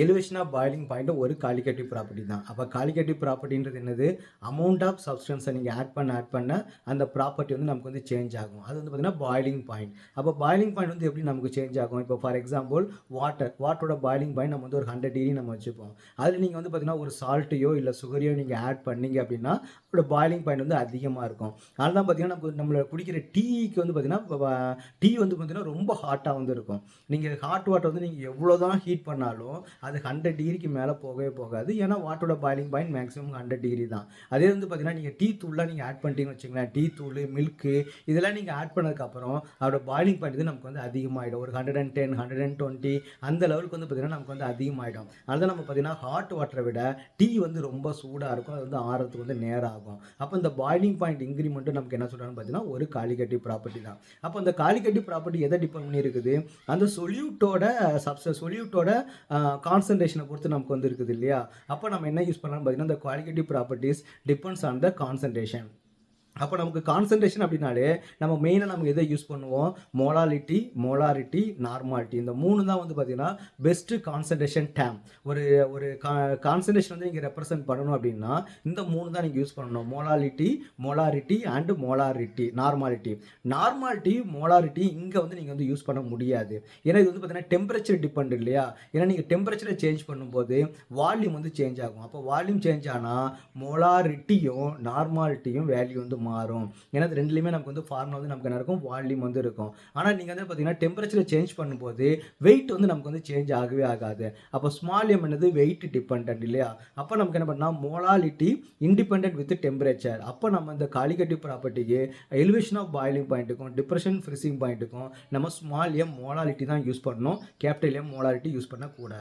Elevation of boiling point ஒரு colligative property தான். அப்போ காலிகேட்டிவ் ப்ராப்பர்ட்டின்றது என்னது? அமௌண்ட் ஆஃப் சப்ஸ்டன்ஸை நீங்கள் ஆட் பண்ண அந்த ப்ராப்பர்ட்டி வந்து நமக்கு வந்து சேஞ்ச் ஆகும். அது வந்து பார்த்தீங்கன்னா பாயிலிங் பாயிண்ட். அப்போ பாயிலிங் பாயிண்ட் வந்து எப்படி நமக்கு சேஞ்ச் ஆகும்? இப்போ ஃபார் எக்ஸாம்பிள் வாட்டரோட பாயிலிங் பாயிண்ட் நம்ம வந்து ஒரு 100 டிகிரி நம்ம வச்சுப்போம். அதில் நீங்கள் வந்து பார்த்தீங்கன்னா ஒரு சால்ட்டையோ இல்லை சுகரையோ நீங்கள் ஆட் பண்ணீங்க அப்படின்னா அதோட பாயிலிங் பாயிண்ட் வந்து அதிகமாக இருக்கும். அதனால தான் பார்த்தீங்கன்னா நம்மளை குடிக்கிற டீக்கு வந்து பார்த்தீங்கன்னா டீ வந்து பார்த்தீங்கன்னா ரொம்ப ஹாட்டாக வந்து இருக்கும். நீங்கள் ஹாட் வாட்டர் வந்து நீங்கள் எவ்வளோ தான் ஹீட் பண்ணாலும் அது 100 டிகிரிக்கு மேலே போகவே போகாது. ஏன்னா வாட்டரோட பாயிலிங் பாயிண்ட் மேக்ஸிமம் 100 டிகிரி தான். அதே வந்து பார்த்தீங்கன்னா நீங்கள் டீ தூள்லாம் நீங்கள் ஆட் பண்ணிட்டீங்கன்னு வச்சுங்களேன், டீ தூள், மில்க்கு இதெல்லாம் நீங்கள் ஆட் பண்ணதுக்கப்புறம் அதோட பாயிலிங் பாயிண்ட் வந்து நமக்கு வந்து அதிகமாகிடும். ஒரு 110, 120 அந்த லெவலுக்கு வந்து பார்த்தீங்கன்னா நமக்கு வந்து அதிகமாகிடும். அதுதான் நம்ம பார்த்தீங்கன்னா ஹாட் வாட்டரை விட டீ வந்து ரொம்ப சூடாக இருக்கும். அது வந்து ஆறதுக்கு வந்து நேரம் ஆகும். அப்போ இந்த பாயிலிங் பாயிண்ட் இன்க்ரிமெண்ட்டும் நமக்கு என்ன சொல்கிறான்னு பார்த்தீங்கன்னா ஒரு காலிகேட்டிவ் ப்ராப்பர்ட்டி தான். அப்போ அந்த காலிகேட்டிவ் ப்ராப்பர்ட்டி எதை டிபெண்ட் பண்ணி இருக்குது? அந்த சொல்யூட்டோட கான்சன்ட்ரேஷனை பொறுத்து நமக்கு வந்து இருக்குது இல்லையா? அப்போ நம்ம என்ன யூஸ் பண்ணலாம்னு பார்த்தீங்கன்னா இந்த qualitative properties depends on the concentration. அப்போ நமக்கு கான்சன்ட்ரேஷன் அப்படின்னாலே நம்ம மெயினாக நம்ம எதை யூஸ் பண்ணுவோம்? மோலாரிட்டி, நார்மாலிட்டி இந்த 3 தான் வந்து பார்த்தீங்கன்னா பெஸ்ட்டு கான்சன்ட்ரேஷன் டேம். ஒரு ஒரு கான்சன்ட்ரேஷன் வந்து நீங்கள் ரெப்ரசென்ட் பண்ணணும் அப்படின்னா இந்த 3 தான் நீங்கள் யூஸ் பண்ணணும். மோலாரிட்டி அண்ட் நார்மாலிட்டி இங்கே வந்து நீங்கள் வந்து யூஸ் பண்ண முடியாது. ஏன்னா இது வந்து பார்த்தீங்கன்னா டெம்பரேச்சர் டிபெண்ட் இல்லையா? ஏன்னா நீங்கள் டெம்பரேச்சரை சேஞ்ச் பண்ணும்போது வால்யூம் வந்து சேஞ்ச் ஆகும். அப்போ வால்யூம் சேஞ்ச் ஆனால் மோலாரிட்டியும் நார்மாலிட்டியும் வேல்யூ வந்து மாறும். ஏன்னா இது ரெண்டுலையுமே நமக்கு வந்து ஃபார்முலா வந்து நமக்கு என்ன இருக்கும்? வால்யூம் வந்து இருக்கும். ஆனால் நீங்கள் வந்து பார்த்தீங்கன்னா டெம்பரேச்சரை சேஞ்ச் பண்ணும்போது வெயிட் வந்து நமக்கு வந்து சேஞ்ச் ஆகவே ஆகாது. அப்போ ஸ்மால் எம் என்னது? வெயிட் டிபெண்ட் இல்லையா? அப்போ நமக்கு என்ன பண்ணால் மோலாலிட்டி இண்டிபெண்ட் வித் டெம்பரேச்சர். அப்போ நம்ம இந்த காலிகேட்டிவ் ப்ராப்பர்ட்டிக்கு எலிவேஷன் ஆஃப் பாயிலிங் பாயிண்ட்டுக்கும் டிப்ரெஷன் ஃப்ரீசிங் பாயிண்ட்டுக்கும் நம்ம ஸ்மால் எம் மோலாலிட்டி தான் யூஸ் பண்ணணும். கேபிட்டல் எம் மோலாலிட்டி யூஸ் பண்ணக்கூடாது.